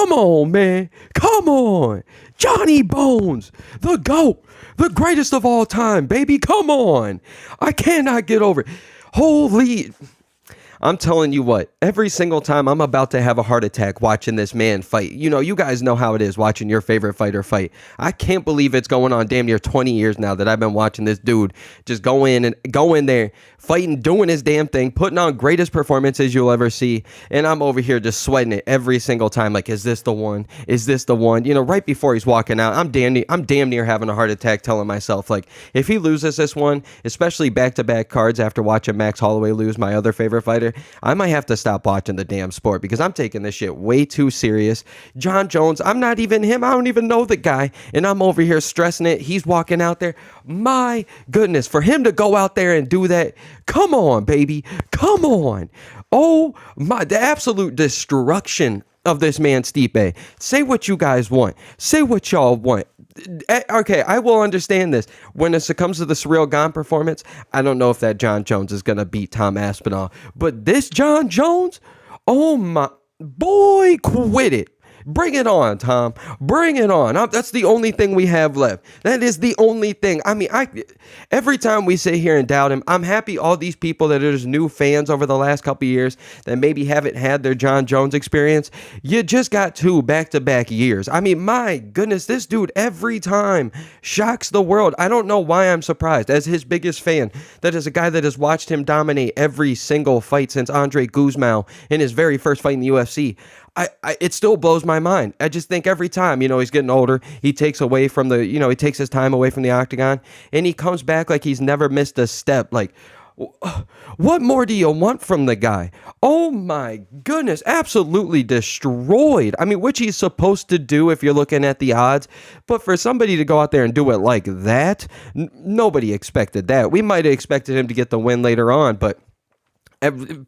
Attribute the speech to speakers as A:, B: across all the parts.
A: Come on, man. Come on. Johnny Bones, the GOAT, the greatest of all time, baby. Come on. I cannot get over it. Holy... I'm telling you what, every single time I'm about to have a heart attack watching this man fight. You know, you guys know how it is watching your favorite fighter fight. I can't believe it's going on damn near 20 years now that I've been watching this dude just go in there, fighting, doing his damn thing, putting on greatest performances you'll ever see. And I'm over here just sweating it every single time. Like, is this the one? Is this the one? You know, right before he's walking out, I'm damn near having a heart attack telling myself, like, if he loses this one, especially back-to-back cards after watching Max Holloway lose, my other favorite fighter, I might have to stop watching the damn sport because I'm taking this shit way too serious. John Jones, I'm not even him. I don't even know the guy. And I'm over here stressing it. He's walking out there. My goodness, for him to go out there and do that. Come on, baby. Come on. Oh, my, the absolute destruction of this man, Stipe. Say what you guys want. Say what y'all want. Okay, I will understand this. When it comes to the surreal G.O.A.T performance, I don't know if that John Jones is going to beat Tom Aspinall. But this John Jones, oh my, boy, quit it. Bring it on, Tom. Bring it on. That's the only thing we have left. That is the only thing. I mean, every time we sit here and doubt him, I'm happy all these people that are just new fans over the last couple of years that maybe haven't had their John Jones experience. You just got 2 back-to-back years. I mean, my goodness, this dude every time shocks the world. I don't know why I'm surprised. As his biggest fan, that is a guy that has watched him dominate every single fight since Andre Guzmão in his very first fight in the UFC. It still blows my mind. I just think every time, you know, he's getting older, he takes away from the, you know, he takes his time away from the octagon and he comes back like he's never missed a step. Like, what more do you want from the guy? Oh my goodness, absolutely destroyed. I mean, which he's supposed to do if you're looking at the odds, but for somebody to go out there and do it like that, nobody expected that. We might have expected him to get the win later on, but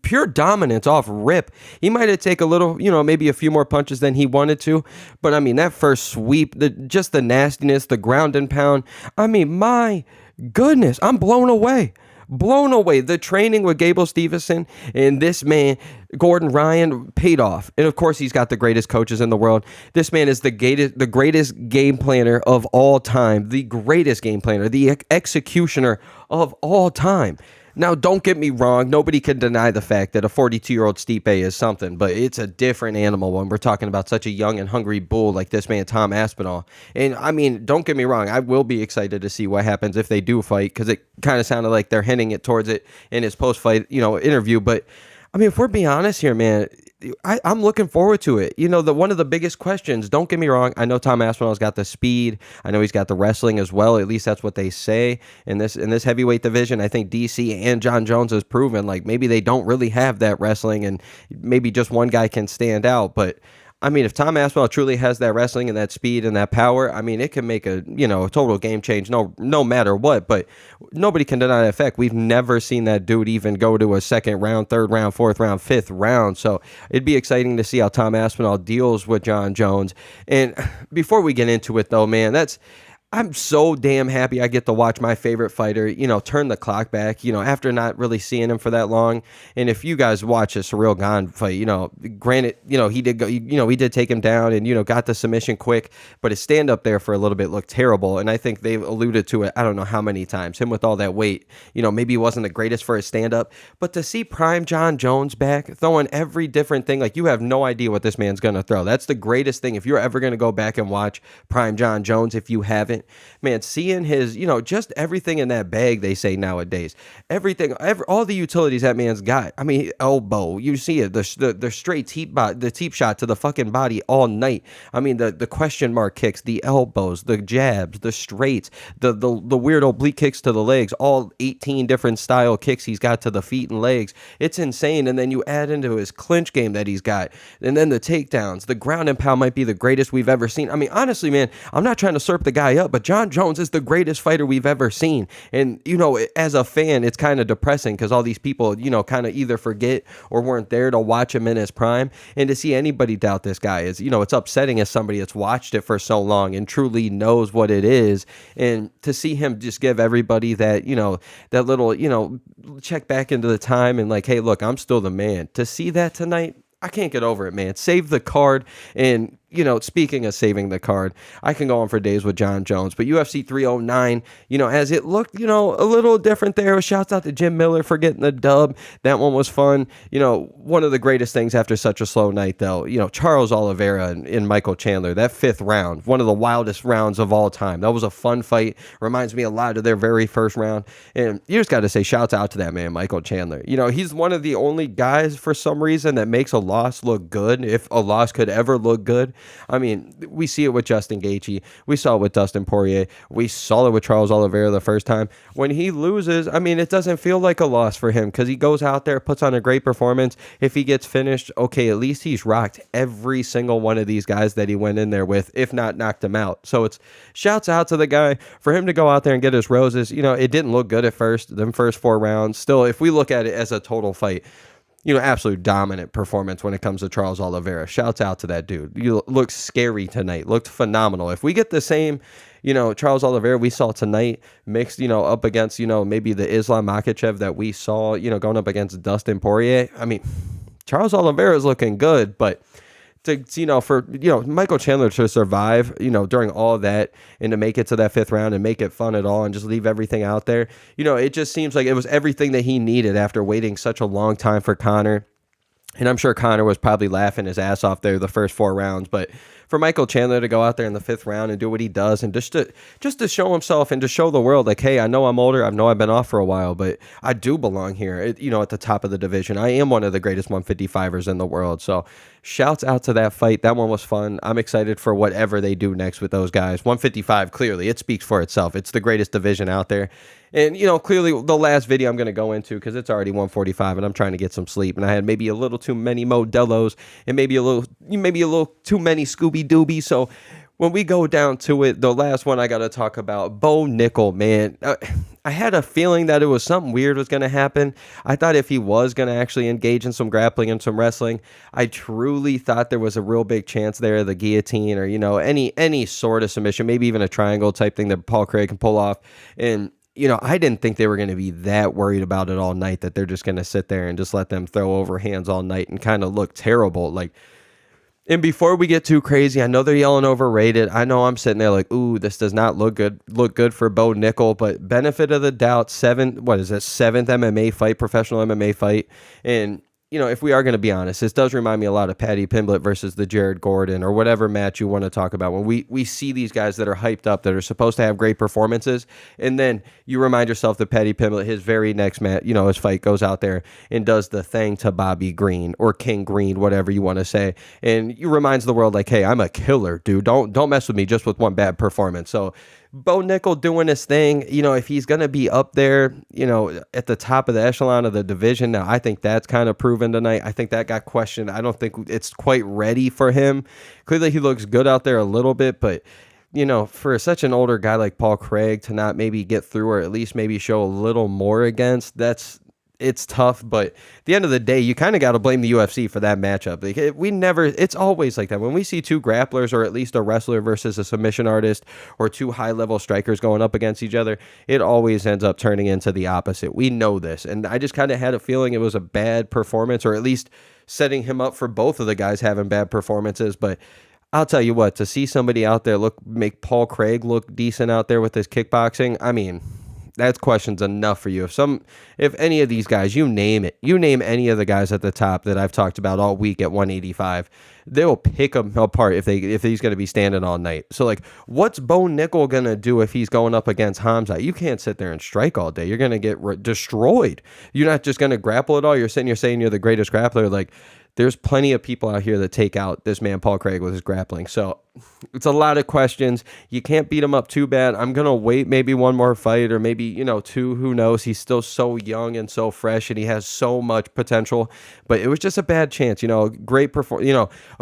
A: pure dominance off rip. He might have taken a little, you know, maybe a few more punches than he wanted to. But I mean, that first sweep, just the nastiness, the ground and pound. I mean, my goodness, I'm blown away. Blown away. The training with Gable Stevenson and this man, Gordon Ryan, paid off. And of course, he's got the greatest coaches in the world. This man is the greatest game planner of all time, the greatest game planner, the executioner of all time. Now, don't get me wrong. Nobody can deny the fact that a 42-year-old Stipe is something, but it's a different animal when we're talking about such a young and hungry bull like this man, Tom Aspinall. And, I mean, don't get me wrong. I will be excited to see what happens if they do fight because it kind of sounded like they're hinting it towards it in his post-fight, you know, interview. But, I mean, if we're being honest here, man, I'm looking forward to it. You know, one of the biggest questions, don't get me wrong, I know Tom Aspinall's got the speed. I know he's got the wrestling as well. At least that's what they say in this heavyweight division. I think DC and John Jones has proven like maybe they don't really have that wrestling and maybe just one guy can stand out. But I mean, if Tom Aspinall truly has that wrestling and that speed and that power, I mean, it can make a, you know, a total game change no matter what. But nobody can deny that fact. We've never seen that dude even go to a second round, third round, fourth round, fifth round. So it'd be exciting to see how Tom Aspinall deals with John Jones. And before we get into it, though, man, I'm so damn happy I get to watch my favorite fighter, you know, turn the clock back, you know, after not really seeing him for that long. And if you guys watch a surreal G.O.A.T fight, you know, granted, you know, he did go, you know, he did take him down and, you know, got the submission quick, but his stand up there for a little bit looked terrible. And I think they've alluded to it, I don't know how many times, him with all that weight, you know, maybe he wasn't the greatest for his stand up, but to see prime John Jones back throwing every different thing, like you have no idea what this man's going to throw. That's the greatest thing. If you're ever going to go back and watch prime John Jones, if you haven't, man, seeing his, you know, just everything in that bag, they say nowadays, everything, all the utilities that man's got. I mean, elbow, you see it, the straight the teep shot to the fucking body all night. I mean, the question mark kicks, the elbows, the jabs, the straights, the weird oblique kicks to the legs, all 18 different style kicks he's got to the feet and legs. It's insane. And then you add into his clinch game that he's got, and then the takedowns, the ground and pound might be the greatest we've ever seen. I mean, honestly, man, I'm not trying to surf the guy up, but John Jones is the greatest fighter we've ever seen. And, you know, as a fan, it's kind of depressing because all these people, you know, kind of either forget or weren't there to watch him in his prime. And to see anybody doubt this guy is, you know, it's upsetting as somebody that's watched it for so long and truly knows what it is. And to see him just give everybody that, you know, that little, you know, check back into the time and like, hey, look, I'm still the man. To see that tonight, I can't get over it, man. Save the card. And speaking of saving the card, I can go on for days with John Jones, but UFC 309, as it looked, a little different there. Shouts out to Jim Miller for getting the dub. That one was fun. One of the greatest things after such a slow night, though, Charles Oliveira and Michael Chandler, that 5th round, one of the wildest rounds of all time. That was a fun fight. Reminds me a lot of their very first round. And you just got to say shouts out to that man, Michael Chandler. He's one of the only guys for some reason that makes a loss look good, if a loss could ever look good. I mean, we see it with Justin Gaethje. We saw it with Dustin Poirier. We saw it with Charles Oliveira the first time. When he loses, I mean, it doesn't feel like a loss for him because he goes out there, puts on a great performance. If he gets finished, okay, at least he's rocked every single one of these guys that he went in there with, if not knocked him out. So it's shouts out to the guy for him to go out there and get his roses. It didn't look good at first, them first 4 rounds. Still, if we look at it as a total fight, absolute dominant performance when it comes to Charles Oliveira. Shouts out to that dude. You looked scary tonight. Looked phenomenal. If we get the same, Charles Oliveira we saw tonight mixed, up against, maybe the Islam Makhachev that we saw, going up against Dustin Poirier. I mean, Charles Oliveira is looking good, but for Michael Chandler to survive, during all of that and to make it to that 5th round and make it fun at all and just leave everything out there, it just seems like it was everything that he needed after waiting such a long time for Conor. And I'm sure Conor was probably laughing his ass off there the first 4 rounds, but for Michael Chandler to go out there in the 5th round and do what he does and just to show himself and to show the world, like, hey, I know I'm older, I know I've been off for a while, but I do belong here, at the top of the division. I am one of the greatest 155ers in the world. So shouts out to that fight. That one was fun. I'm excited for whatever they do next with those guys. 155, clearly, it speaks for itself. It's the greatest division out there. And, clearly the last video I'm going to go into, because it's already 1:45 and I'm trying to get some sleep. And I had maybe a little too many Modelo's and maybe a little too many Scooby-Doobies. So when we go down to it, the last one I got to talk about, Bo Nickel, man. I had a feeling that it was something weird was going to happen. I thought if he was going to actually engage in some grappling and some wrestling, I truly thought there was a real big chance there, the guillotine or, any sort of submission, maybe even a triangle type thing that Paul Craig can pull off. And I didn't think they were going to be that worried about it all night, that they're just going to sit there and just let them throw overhands all night and kind of look terrible. And before we get too crazy, I know they're yelling overrated. I know I'm sitting there like, ooh, this does not look good for Bo Nickel, but benefit of the doubt, 7th MMA fight, professional MMA fight. And if we are going to be honest, this does remind me a lot of Paddy Pimblett versus the Jared Gordon or whatever match you want to talk about. When we see these guys that are hyped up, that are supposed to have great performances, and then you remind yourself that Paddy Pimblett, his very next match, his fight, goes out there and does the thing to Bobby Green or King Green, whatever you want to say, and you reminds the world like, hey, I'm a killer, dude. Don't mess with me just with one bad performance. So Bo Nickel doing his thing, if he's going to be up there, at the top of the echelon of the division, now I think that's kind of proven tonight. I think that got questioned. I don't think it's quite ready for him. Clearly he looks good out there a little bit, but for such an older guy like Paul Craig to not maybe get through or at least maybe show a little more against, it's tough, but at the end of the day, you kind of got to blame the UFC for that matchup. It's always like that. When we see 2 grapplers or at least a wrestler versus a submission artist or 2 high-level strikers going up against each other, it always ends up turning into the opposite. We know this, and I just kind of had a feeling it was a bad performance, or at least setting him up for both of the guys having bad performances, but I'll tell you what, to see somebody out there make Paul Craig look decent out there with his kickboxing, I mean, that's questions enough for you. If any of these guys, you name any of the guys at the top that I've talked about all week at 185, they'll pick them apart if he's going to be standing all night. So what's Bo Nickel going to do if he's going up against Hamza? You can't sit there and strike all day. You're going to get destroyed. You're not just going to grapple at all. You're saying you're the greatest grappler. There's plenty of people out here that take out this man, Paul Craig, with his grappling. So it's a lot of questions. You can't beat him up too bad. I'm going to wait maybe one more fight or maybe, 2. Who knows? He's still so young and so fresh and he has so much potential. But it was just a bad chance, a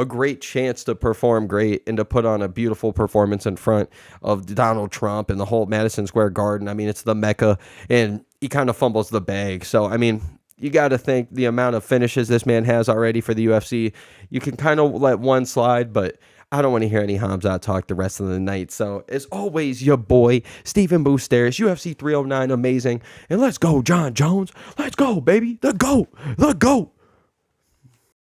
A: great chance to perform great and to put on a beautiful performance in front of Donald Trump and the whole Madison Square Garden. I mean, it's the Mecca, and he kind of fumbles the bag. So, I mean, you got to think the amount of finishes this man has already for the UFC. You can kind of let one slide, but I don't want to hear any Hamza talk the rest of the night. So, as always, your boy, Stephen Moustaris, UFC 309, amazing. And let's go, John Jones. Let's go, baby. The GOAT. The GOAT.